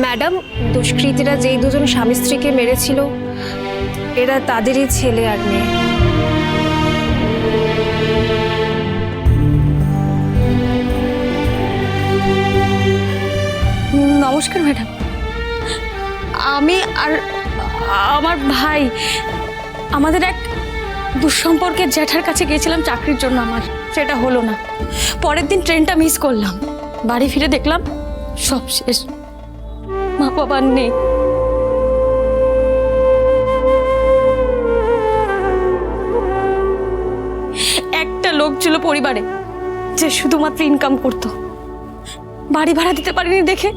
Madam, দুষ্কৃতীরা যেই দুজন স্বামী স্ত্রীকে মেরেছিল এরা তাদেরই ছেলে আর মেয়ে। নমস্কার ম্যাডাম, আমি আর আমার ভাই আমাদের এক দুঃসম্পর্কের জ্যাঠার কাছে গিয়েছিলাম চাকরির জন্য। আমার সেটা হলো না। পরের দিন ট্রেনটা মিস করলাম। বাড়ি ফিরে দেখলাম সব শেষ, মা বাবার নেই। একটা লোক ছিল পরিবারে যে শুধুমাত্র ইনকাম করতো। বাড়ি ভাড়া দিতে পারিনি দেখে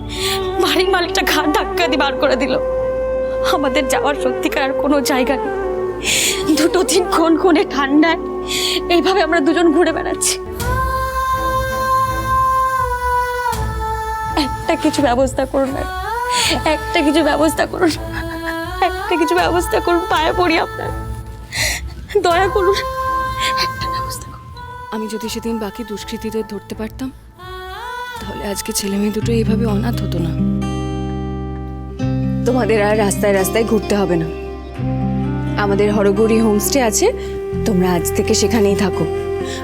বাড়ির মালিকটা ঘাট ধাক্কা দিয়ে বার করে দিল। আমাদের যাওয়ার সত্যিকার আর কোনো জায়গা নেই। দুটো দিন কোনে ঠান্ডায় এইভাবে আমরা দুজন ঘুরে বেড়াচ্ছি। একটা কিছু ব্যবস্থা করুন, একটা কিছু ব্যবস্থা করুন, একটা কিছু ব্যবস্থা করুন, পায়ে পড়ি আপনার, দয়া করুন, একটা ব্যবস্থা করুন। আমি যদি সেদিন বাকি দুষ্কৃতীদের ধরতে পারতাম তাহলে আজকে ছেলে মেয়ে দুটো এইভাবে অনাথ হতো না। তোমাদের আর রাস্তায় রাস্তায় ঘুরতে হবে না। আমাদের হরগৌরী হোমস্টে আছে, তোমরা আজ থেকে সেখানেই থাকো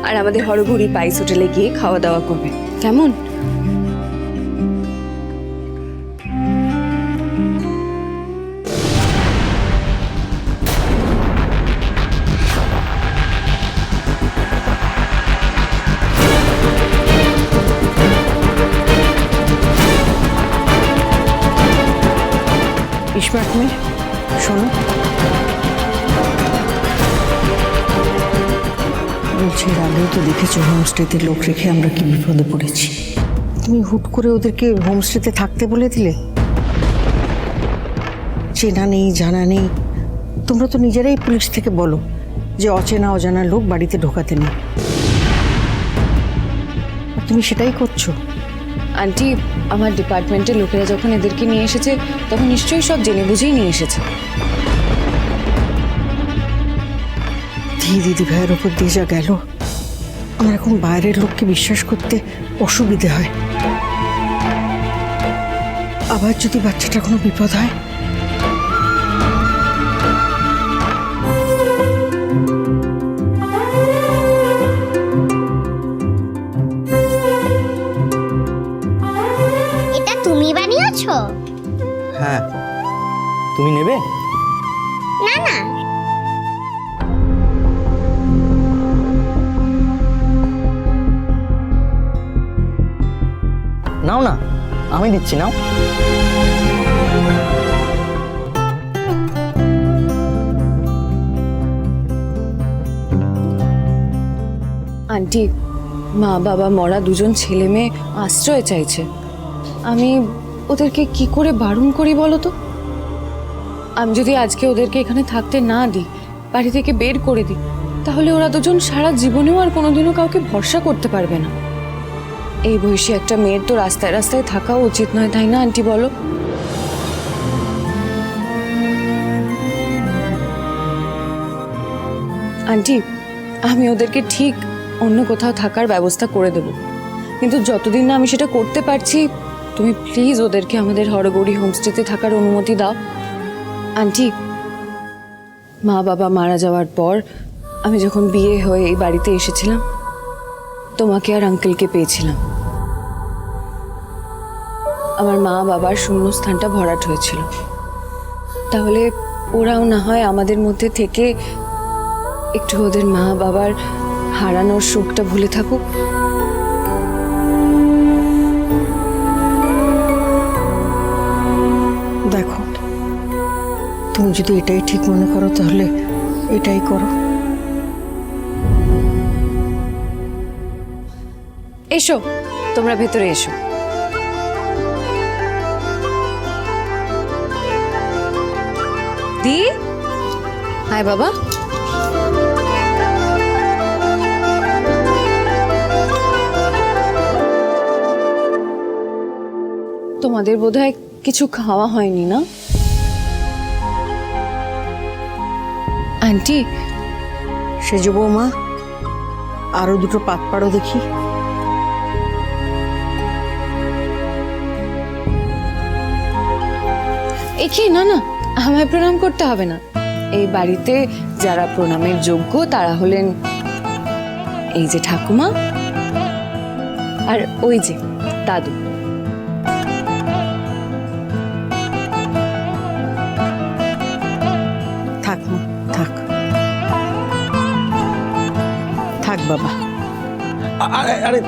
আর আমাদের হরগৌরী পাইস হোটেলে গিয়ে খাওয়া দাওয়া করবে, কেমন? ইসমাত মেয়ে, শোনো, বলছি এর আগেও তো দেখেছো হোমস্টেতে লোক রেখে আমরা কি বিপদে পড়েছি। তুমি হুট করে ওদেরকে হোমস্টেতে থাকতে বলে দিলে। চেনা নেই, জানা নেই। তোমরা তো নিজেরাই পুলিশ থেকে বলো যে অচেনা অজানা লোক বাড়িতে ঢোকাতে নেই, আর তুমি সেটাই করছো। আন্টি, আমার ডিপার্টমেন্টের লোকেরা যখন এদেরকে নিয়ে এসেছে তখন নিশ্চয়ই সব জেনে বুঝেই নিয়ে এসেছে। দিদি ভাইয়ের ওপর দিয়ে যা গেল, আমার এখন বাইরের লোককে বিশ্বাস করতে অসুবিধে হয়। আবার যদি বাচ্চাটার কোনো বিপদ হয়, এটা তুমি বানিয়েছো? হ্যাঁ, তুমি নেবে? না না, নাও না, আমি দিচ্ছি, নাও। আন্টি, মা বাবা মরা দুজন ছেলে মেয়ে আশ্রয় চাইছে। আমি ওদেরকে কি করে বারণ করি বলো তো? আমি যদি আজকে ওদেরকে এখানে থাকতে না দিই, বাড়ি থেকে বের করে দিই, তাহলে ওরা দুজন সারা জীবনেও আর কোনোদিনও কাউকে ভরসা করতে পারবে না। এই বয়সী একটা মেয়ের তো রাস্তায় রাস্তায় থাকাও উচিত নয়, তাই না আন্টি বলো? আন্টি, আমি ওদেরকে ঠিক অন্য কোথাও থাকার ব্যবস্থা করে দেব, কিন্তু যতদিন না আমি সেটা করতে পারছি, তুমি প্লিজ ওদেরকে আমাদের হরগৌরী হোমস্টেতে থাকার অনুমতি দাও। আন্টি, মা বাবা মারা যাওয়ার পর আমি যখন বিয়ে হয়ে এই বাড়িতে এসেছিলাম, তোমাকে আর আঙ্কেলকে পেয়েছিলাম। আমার মা বাবার শূন্যস্থানটা ভরাট হয়েছিল। তাহলে ওরাও না হয় আমাদের মধ্যে থেকে একটু ওদের মা বাবার হারানোর শোকটা ভুলে থাকুক। দেখো, তুমি যদি এটাই ঠিক মনে করো তাহলে এটাই করো। এসো, তোমরা ভেতরে এসো। দি, হায় বাবা। তোমাদের বোধহয় কিছু খাওয়া হয়নি না আন্টি? সেজ বৌমা, আরো দুটো পাত পাড়ো দেখি। এ কি, না না, আমায় প্রণাম করতে হবে না। এই বাড়িতে যারা প্রণামের যোগ্য তারা হলেন এই যে ঠাকুমা আর ওই যে দাদু। থাক মা, থাক থাক বাবা। আরে আরে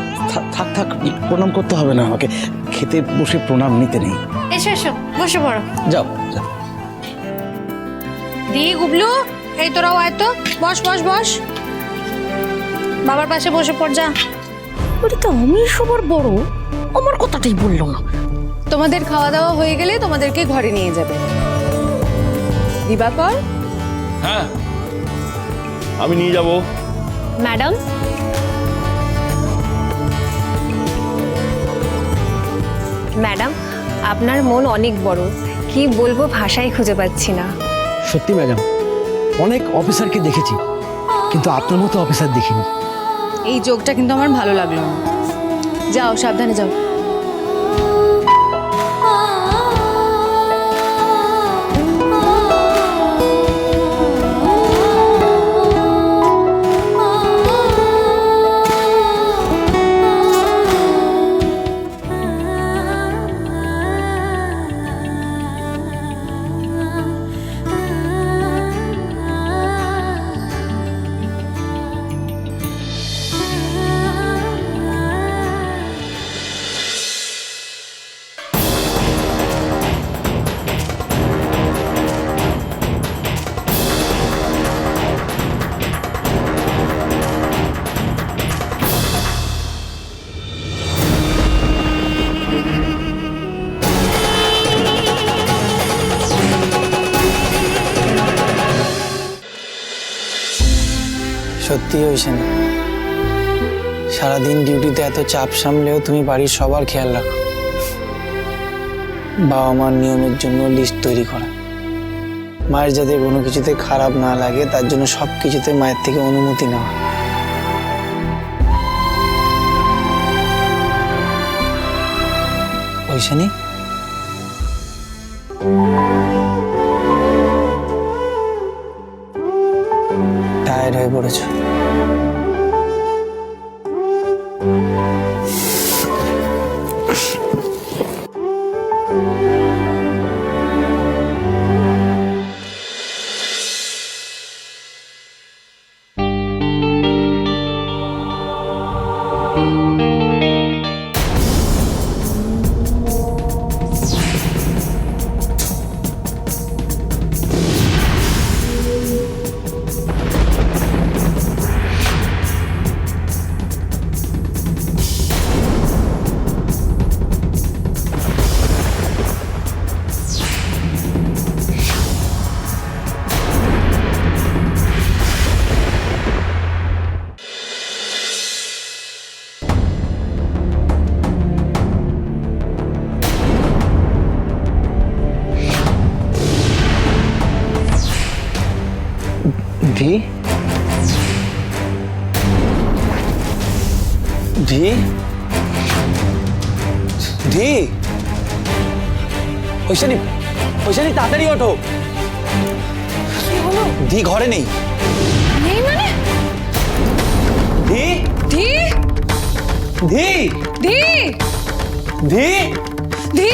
থাক থাক, প্রণাম করতে হবে না আমাকে, খেতে বসে প্রণাম নিতে নেই। এসো এসো, বসে পড়ো। যাও যাও। দি গুবলু, এই তোরাও আয় তো, বস বস বস, বাবার পাশে বসে পড় যা। ওটা তো আমি সবার বড়, আমার কথাটাই বললো না। তোমাদের খাওয়া দাওয়া হয়ে গেলে তোমাদেরকে ঘরে নিয়ে যাবে। দিবাকর, হ্যাঁ, আমি নিয়ে যাব। ম্যাডাম, ম্যাডাম আপনার মন অনেক বড়, কি বলবো ভাষাই খুঁজে পাচ্ছি না। সত্যি ম্যাডাম, অনেক অফিসারকে দেখেছি, কিন্তু আপনার মতো অফিসার দেখিনি। এই যোগটা কিন্তু আমার ভালো লাগলো না। যাও, সাবধানে যাও। সত্যি হয়েছে না, সারাদিন ডিউটিতে এত চাপ সামলেও তুমি বাড়ির সবার খেয়াল রাখো। বাবা মার নিয়মের জন্য লিস্ট তৈরি করা, মায়ের যাতে কোনো কিছুতে খারাপ না লাগে তার জন্য সব কিছুতে মায়ের থেকে অনুমতি নেওয়া। ঐশানী, টায়ার্ড হয়ে পড়েছ। ধি ধি ধি, ঐশানী ঐশানী তাড়াতাড়ি ওঠো। ধি ঘরে নেই। নেই মানে? ধি দি ধি দি ধি দি